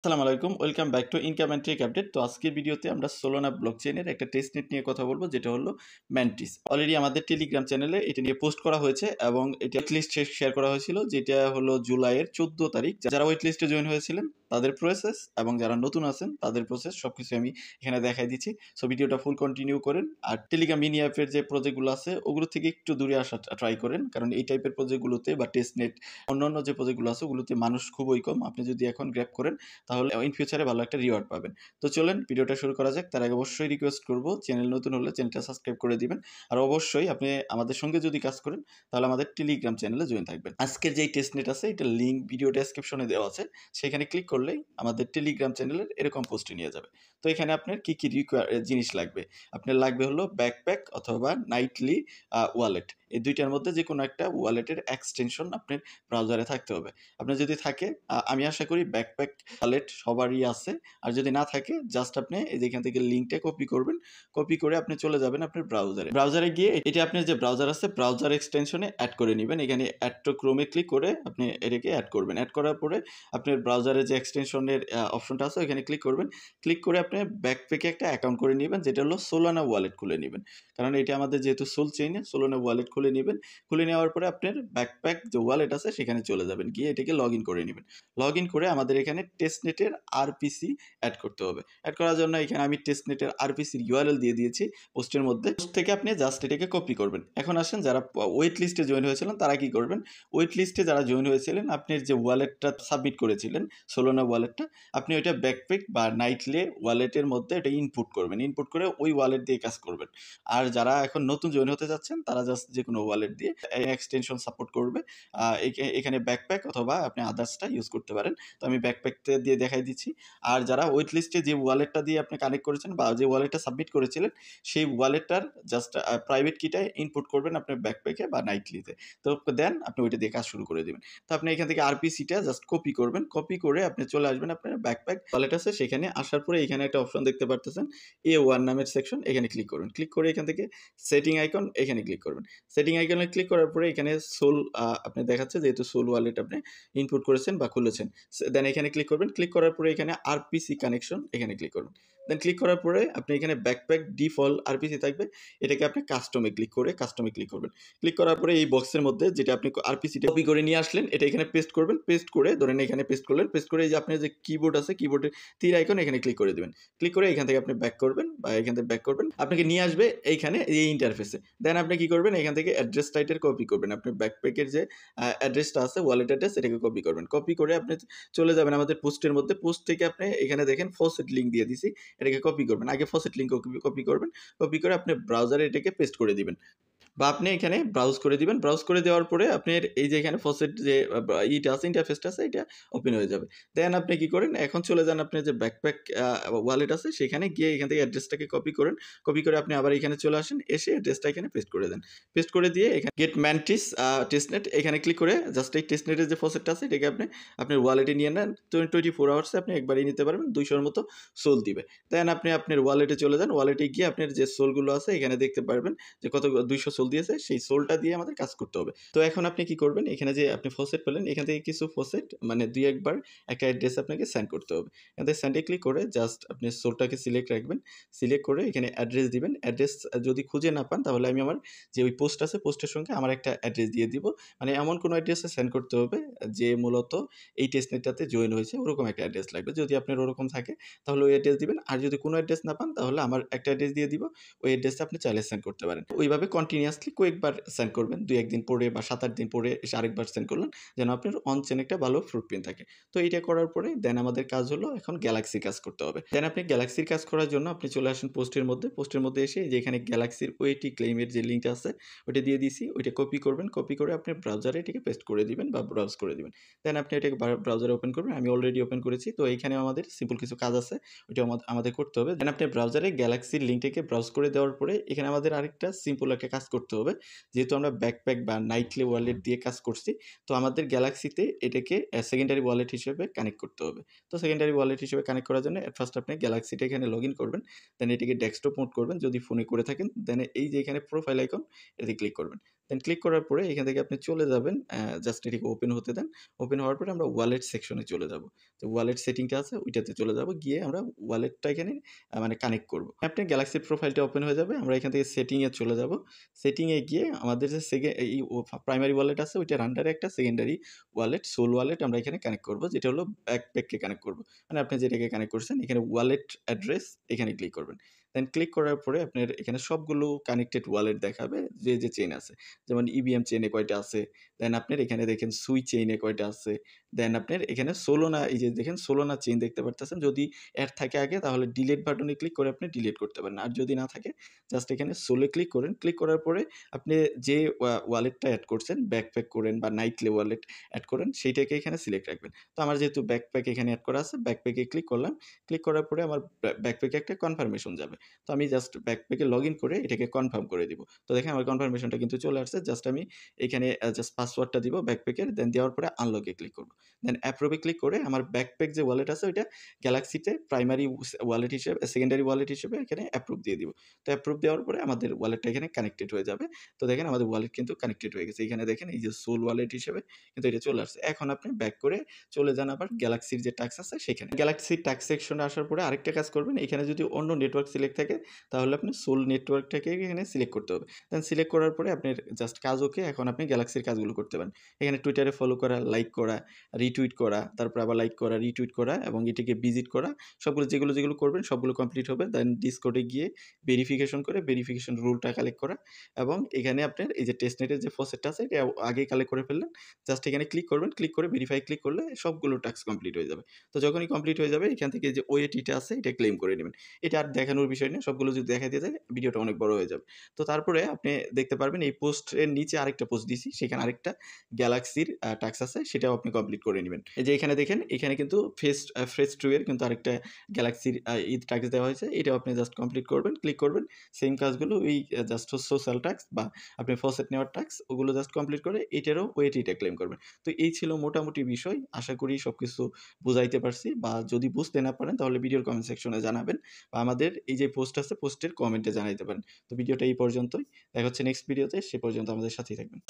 আসসালামু আলাইকুম, welcome back to income and take update. তো আজকের ভিডিওতে আমরা সোলোনা ব্লকচেইনের একটা টেস্টনেট নিয়ে কথা বলবো, যেটা হলো ম্যান্টিস। অলরেডি আমাদের টেলিগ্রাম চ্যানেলে এটা নিয়ে পোস্ট করা হয়েছে এবং এটা ওয়েটলিস্ট শেয়ার করা হয়েছিল, যেটা হলো জুলাইয়ের 14 তারিখ। যারা ওয়েটলিস্টে জয়েন হয়েছিলেন তাদের প্রসেস এবং যারা নতুন আছেন তাদের প্রসেস সবকিছু আমি এখানে দেখাই দিচ্ছি। সো ভিডিওটা ফুল কন্টিনিউ করেন। আর টেলিগ্রাম মিনি অ্যাপের যে প্রজেক্টগুলো আছে ওগুলো থেকে একটু দূরে আসা ট্রাই করেন, কারণ এই টাইপের প্রজেক্টগুলোতে বা টেস্টনেট অন্যান্য যে প্রজেক্টগুলো আছে ওগুলোতে মানুষ খুবই কম। আপনি যদি এখন গ্র্যাব করেন তাহলে ইন ফিউচারে ভালো একটা রিওয়ার্ড পাবেন। তো চলেন ভিডিওটা শুরু করা যাক। তার আগে অবশ্যই রিকোয়েস্ট করব, চ্যানেল নতুন হলে চ্যানেলটা সাবস্ক্রাইব করে দিবেন। আর অবশ্যই আপনি আমাদের সঙ্গে যদি কাজ করেন তাহলে আমাদের টেলিগ্রাম চ্যানেলে জয়েন থাকবেন। আজকের যেই টেস্টনেট আছে এটা লিঙ্ক ভিডিও ডেসক্রিপশনে দেওয়া আছে, সেখানে ক্লিক করলেই আমাদের টেলিগ্রাম চ্যানেলের এরকম পোস্টে নিয়ে যাবে। তো এখানে আপনার কি কি জিনিস লাগবে, আপনার লাগবে হলো ব্যাকপ্যাক অথবা নাইটলি ওয়ালেট। এই দুইটার মধ্যে যে কোনো একটা ওয়ালেটের এক্সটেনশন আপনার ব্রাউজারে থাকতে হবে। আপনার যদি থাকে, আমি আশা করি ব্যাকপ্যাক ওয়ালেট সবারই আছে। আর যদি না থাকে জাস্ট আপনি এই যেখান থেকে লিঙ্কটা কপি করবেন, কপি করে আপনি চলে যাবেন আপনার ব্রাউজারে গিয়ে এটা আপনার যে ব্রাউজার আছে ব্রাউজার এক্সটেনশনে অ্যাড করে নেবেন। এখানে অ্যাড টু ক্রোমে ক্লিক করে আপনি এটাকে অ্যাড করবেন। অ্যাড করার পরে আপনার ব্রাউজারে যে এক্সটেনশনের অপশনটা আছে ওখানে ক্লিক করবেন। ক্লিক করে আপনি ব্যাকপ্যাকে একটা অ্যাকাউন্ট করে নেবেন, যেটা হলো সোলানা ওয়ালেট খুলে নেবেন। কারণ এটা আমাদের যেহেতু সোল চেইনে, সোলানা ওয়ালেট খুলে নেবেন। খুলে নেওয়ার পরে আপনার ব্যাকপ্যাক যে ওয়ালেট আছে সেখানে চলে যাবেন, গিয়ে এটাকে লগ ইন করে নেবেন। লগ ইন করে আমাদের এখানে টেস্টনেটের আরপিসি অ্যাড করতে হবে। অ্যাড করার জন্য এখানে আমি টেস্টনেটের আরপিসির ইউআরএল দিয়ে দিয়েছি পোস্টের মধ্যে। পোস্ট থেকে আপনি জাস্ট এটাকে কপি করবেন। এখন আসেন যারা ওয়েট লিস্টে জয়েন হয়েছিলেন তারা কি করবেন। ওয়েট লিস্টে যারা জয়েন হয়েছিলেন, আপনি যে ওয়ালেটটা সাবমিট করেছিলেন সোলোনা ওয়ালেটটা, আপনি ওইটা ব্যাকপ্যাক বা নাইটলে ওয়ালেটের মধ্যে এটা ইনপুট করবেন। ইনপুট করে ওই ওয়ালেট দিয়ে কাজ করবেন। আর যারা এখন নতুন জয়েন হতে যাচ্ছেন তারা জাস্ট যে কোনো ওয়ালেট দিয়ে এক্সটেনশন সাপোর্ট করবে। এখানে ব্যাকপ্যাক অথবা আপনি আদার্সটা ইউজ করতে পারেন। তো আমি ব্যাকপ্যাকটা দিয়ে দেখাই দিচ্ছি। আর যারা ওয়েট লিস্টে যে ওয়ালেটটা দিয়ে আপনি কানেক্ট করেছেন বা যে ওয়ালেটটা সাবমিট করেছিলেন, সেই ওয়ালেটটার জাস্ট প্রাইভেট কিটা ইনপুট করবেন আপনার ব্যাকপ্যাকে বা নাইটলিতে। তো দেন আপনি ওইটা দিয়ে কাজ শুরু করে দেবেন। তো আপনি এখান থেকে আরপিসিটা জাস্ট কপি করবেন। কপি করে আপনি চলে আসবেন আপনার ব্যাকপ্যাক ওয়ালেট আছে সেখানে। আসার পরে এখানে একটা অপশন দেখতে পারতেছেন, A1 নামের সেকশন, এখানে ক্লিক করবেন। ক্লিক করে এখান থেকে সেটিং আইকন, এখানে ক্লিক করবেন। সেটিং আইকনে ক্লিক করার পরে এখানে সোল আপনি দেখাচ্ছে, যেহেতু সোল ওয়ালেট আপনি ইনপুট করেছেন বা খুলেছেন। দেন এখানে ক্লিক করবেন। ক্লিক করার পরে এখানে আরপিসি কানেকশন, এখানে ক্লিক করবেন। দেন ক্লিক করার পরে আপনি এখানে ব্যাকপ্যাক ডিফল্ট আরপিসি থাকবে, এটাকে আপনি কাস্টমে ক্লিক করে কাস্টমে ক্লিক করবেন। ক্লিক করার পরে এই বক্সের মধ্যে যেটা আপনি আরপিসিটা কপি করে নিয়ে আসলেন এটা এখানে পেস্ট করবেন। পেস্ট করে ধরেন এখানে পেস্ট করলেন। পেস্ট করে এই যে আপনার যে কিবোর্ড আছে কিবোর্ডের তীর আইকন, এখানে ক্লিক করে দেবেন। ক্লিক করে এখান থেকে আপনি ব্যাক করবেন বা এখান থেকে ব্যাক করবেন, আপনাকে নিয়ে আসবে এইখানে এই ইন্টারফেসে। দেন আপনি কি করবেন, এখান থেকে অ্যাড্রেস টাইটেল কপি করবেন। আপনি ব্যাকপ্যাকের যে অ্যাড্রেসটা আছে ওয়ালেট অ্যাড্রেস, এটাকে কপি করবেন। কপি করে আপনি চলে যাবেন আমাদের পোস্টের মধ্যে। পোস্ট থেকে আপনি এখানে দেখেন ফসেট লিঙ্ক দিয়ে দিছি, এটাকে কপি করবেন। আগে ফসেট লিঙ্ক কপি করবেন। কপি করে আপনি ব্রাউজারে এটাকে পেস্ট করে দিবেন বা আপনি এখানে ব্রাউজ করে দিবেন। ব্রাউজ করে দেওয়ার পরে আপনার এই যে এখানে ফসেট যে ইটা আছে ইন্টারফেসটা আছে এটা ওপেন হয়ে যাবে। দেন আপনি কি করেন, এখন চলে যান আপনার যে ব্যাকপ্যাক ওয়ালেট আছে সেখানে গিয়ে এখান থেকে অ্যাড্রেসটাকে কপি করেন। কপি করে আপনি আবার এখানে চলে আসেন, এসে অ্যাড্রেসটা এখানে পেস্ট করে দেন। পেস্ট করে দিয়ে এখানে গেট ম্যান্টিস টেস্টনেট এখানে ক্লিক করে জাস্ট এই টেস্টনেটের যে ফসেটটা আছে এটাকে আপনি আপনার ওয়ালেটে নিয়ে নেন। 24 আওয়ার্সে আপনি একবারই নিতে পারবেন, 200-র মতো সোল দিবে। দেন আপনি আপনার ওয়ালেটে চলে যান। ওয়ালেটে গিয়ে আপনার যে সোলগুলো আছে এখানে দেখতে পারবেন যে কত 200 সোল দিয়েছে, সেই সোলটা দিয়ে আমাদের কাজ করতে হবে। তো এখন আপনি কি করবেন, এখানে যে আপনি ফসেট পেলেন এখান থেকে কিছু ফসেট মানে 2-1 বার একটা অ্যাড্রেস আপনাকে সেন্ড করতে হবে। এখান থেকে সেন্ডে ক্লিক করে জাস্ট আপনি সোলটাকে সিলেক্ট রাখবেন। সিলেক্ট করে এখানে অ্যাড্রেস দিবেন। অ্যাড্রেস যদি খুঁজে না পান তাহলে আমি আমার যে ওই পোস্ট আছে পোস্টের সঙ্গে আমার একটা অ্যাড্রেস দিয়ে দিব। মানে এমন কোনো অ্যাড্রেসে সেন্ড করতে হবে যে মূলত এই টেস্টনেটটাতে জয়েন হয়েছে, ওরকম একটা অ্যাড্রেস লাগবে। যদি আপনার ওরকম থাকে তাহলে ওই অ্যাড্রেস দিবেন। আর যদি কোনো অ্যাড্রেস না পান তাহলে আমার একটা অ্যাড্রেস দিয়ে দিব, ওই অ্যাড্রেসটা আপনি চাইলে সেন্ড করতে পারেন। ওইভাবে কন্টিনিউয়াসলি কয়েকবার সেন্ড করবেন, 2-1 দিন পরে বা 7-8 দিন পরে এসে আরেকবার সেন্ড করলেন, যেন আপনার অন চেন একটা ভালো ফুটপ্রিন্ট থাকে। তো এইটা করার পরে দেন আমাদের কাজ হলো এখন গ্যালাক্সির কাজ করতে হবে। দেন আপনি গ্যালাক্সির কাজ করার জন্য আপনি চলে আসেন পোস্টের মধ্যে। পোস্টের মধ্যে এসে যেখানে গ্যালাক্সির ওয়েটি ক্লেইমের যে লিঙ্কটা আছে ওইটা দিয়ে দিছি, ওইটা কপি করবেন। কপি করে আপনি ব্রাউজারে এটাকে পেস্ট করে দিবেন বা ব্রাউজ করে দিবেন। দেন আপনি এটাকে ব্রাউজারে ওপেন করবেন। আমি অলরেডি ওপেন করেছি। তো এইখানে আমাদের সিম্পল কিছু কাজ আছে, ওইটা আমাদের করতে হবে। দেন আপনি ব্রাউজারে গ্যালাক্সির লিঙ্কটাকে ব্রাউজ করে দেওয়ার পরে এখানে আমাদের আরেকটা সিম্পল একটা কাজ করতে হবে। যেহেতু আমরা ব্যাকপ্যাক বা নাইটলি ওয়ালেট দিয়ে কাজ করছি, তো আমাদের গ্যালাক্সিতে এটাকে সেকেন্ডারি ওয়ালেট হিসেবে কানেক্ট করতে হবে। তো সেকেন্ডারি ওয়ালেট হিসেবে কানেক্ট করার জন্য ফার্স্ট আপনি গ্যালাক্সিটা এখানে লগ ইন করবেন। দেন এটাকে ডেস্কটপ মোড করবেন যদি ফোনে করে থাকেন। দেন এই যে এখানে প্রোফাইল আইকন, এতে ক্লিক করবেন। দেন ক্লিক করার পরে এখান থেকে আপনি চলে যাবেন, জাস্ট এটিকে ওপেন হতে দেন। ওপেন হওয়ার পরে আমরা ওয়ালেট সেকশনে চলে যাব। তো ওয়ালেট সেটিংটা আছে ওইটাতে চলে যাব। গিয়ে আমরা ওয়ালেটটা এখানে মানে কানেক্ট করব। আপনার গ্যালাক্সির প্রোফাইলটা ওপেন হয়ে যাবে। আমরা এখান থেকে সেটিংয়ে চলে যাব। সেটিংয়ে গিয়ে আমাদের যে প্রাইমারি ওয়ালেট আছে ওইটার আন্ডারে একটা সেকেন্ডারি ওয়ালেট, সোল ওয়ালেট আমরা এখানে কানেক্ট করব, যেটা হলো ব্যাকপ্যাককে কানেক্ট করব। মানে আপনি যেটাকে কানেক্ট করছেন এখানে ওয়ালেট অ্যাড্রেস এখানে ক্লিক করবেন। দেন ক্লিক করার পরে আপনার এখানে সবগুলো কানেক্টেড ওয়ালেট দেখাবে যে চেইন আছে। যেমন ইবিএম চেইনে কয়টা আছে, দেন আপনার এখানে দেখেন সুই চেইনে কয়টা আছে, দেন আপনার এখানে সোলোনা, এই যে দেখেন সোলোনা চেইন দেখতে পারতেছেন। যদি অ্যাড থাকে আগে তাহলে ডিলিট বাটনে ক্লিক করে আপনি ডিলিট করতে পারেন। আর যদি না থাকে জাস্ট এখানে সোলে ক্লিক করেন। ক্লিক করার পরে আপনি যে ওয়ালেটটা অ্যাড করছেন, ব্যাকপ্যাক করেন বা নাইটলি ওয়ালেট অ্যাড করেন, সেইটাকে এখানে সিলেক্ট রাখবেন। তো আমার যেহেতু ব্যাকপ্যাক এখানে অ্যাড করা আছে, ব্যাকপ্যাকে ক্লিক করলাম। ক্লিক করার পরে আমার ব্যাকপ্যাকে একটা কনফার্মেশন যাবে। তো আমি জাস্ট ব্যাকপ্যাকে লগইন করে এটাকে কনফার্ম করে দিব। তো দেখেন আমার কনফার্মেশনটা কিন্তু চলে আসছে। জাস্ট আমি এখানে জাস্ট পাসওয়ার্ডটা দিব ব্যাকপ্যাকের, দেন দেওয়ার পরে আনলকে ক্লিক করব। দেন অ্যাপ্রুভে ক্লিক করে আমার ব্যাকপ্যাক যে ওয়ালেট আছে ওইটা গ্যালাক্সিতে প্রাইমারি ওয়ালেট হিসেবে, সেকেন্ডারি ওয়ালেট হিসেবে এখানে অ্যাপ্রুভ দিয়ে দিব। তো অ্যাপ্রুভ দেওয়ার পরে আমাদের ওয়ালেটটা এখানে কানেক্টেড হয়ে যাবে। তো দেখেন আমাদের ওয়ালেট কিন্তু কানেক্টেড হয়ে গেছে। এখানে দেখেন এই যে সোল ওয়ালেট হিসেবে কিন্তু এটা চলে আসছে। এখন আপনি ব্যাক করে চলে যান আবার গ্যালাক্সির যে টাস্ক আছে সেখানে। গ্যালাক্সির টাস্ক সেকশনে আসার পরে আরেকটা কাজ করবেন। এখানে যদি অন্য নেটওয়ার্ক সিলেক্ট থাকে তাহলে আপনি সোল নেটওয়ার্কটাকে এখানে সিলেক্ট করতে হবে। দেন সিলেক্ট করার পরে আপনার জাস্ট কাজ ওকে। এখন আপনি গ্যালাক্সির কাজগুলো করতে পারেন। এখানে টুইটারে ফলো করা, লাইক করা, রিটুইট করা, তারপর আবার লাইক করা, রিটুইট করা এবং এটিকে ভিজিট করা, সবগুলো যেগুলো করবেন সবগুলো কমপ্লিট হবে। দেন ডিসকর্ডে গিয়ে ভেরিফিকেশন করে ভেরিফিকেশন রুলটা কালেক্ট করা এবং এখানে আপনার এই যে টেস্টনেটের যে ফসেটটা আছে এটা আগেই কালেক্ট করে ফেললেন। জাস্ট এখানে ক্লিক করবেন, ক্লিক করে ভেরিফাই ক্লিক করলে সবগুলো টাস্ক কমপ্লিট হয়ে যাবে। তো যখনই কমপ্লিট হয়ে যাবে এখান থেকে যে ওএটিটা আছে এটা ক্লেম করে নেবেন। এটা আর দেখানোর বিষয় না, সবগুলো যদি দেখাই দিয়ে যায় ভিডিওটা অনেক বড় হয়ে যাবে। তো তারপরে আপনি দেখতে পারবেন এই পোস্টের নিচে আরেকটা পোস্ট দিছি, সেখানে আরেকটা গ্যালাক্সির টাস্ক আছে, সেটাও আপনি কমপ্লিট করে নেবেন। এই যে এখানে দেখেন এখানে কিন্তু ফেস 2 এর কিন্তু আরেকটা গ্যালাক্সির টাস্ক দেওয়া হয়েছে, এটাও আপনি জাস্ট কমপ্লিট করবেন, ক্লিক করবেন। সেম কাজগুলো ওই জাস্ট সোশ্যাল টাস্ক বা আপনি ফসেট নেওয়ার টাস্ক ওগুলো জাস্ট কমপ্লিট করে এটারও ওয়েটিটা ক্লেম করবেন। তো এই ছিল মোটামুটি বিষয়। আশা করি সবকিছু বুঝাইতে পারছি, বা যদি বুঝতে না পারেন তাহলে ভিডিওর কমেন্ট সেকশনে জানাবেন বা আমাদের এই যে পোস্ট আছে পোস্টের কমেন্টে জানাইতে পারেন। তো ভিডিওটা এই পর্যন্তই। দেখা হচ্ছে নেক্সট ভিডিওতে, সে পর্যন্ত আমাদের সাথেই থাকবেন।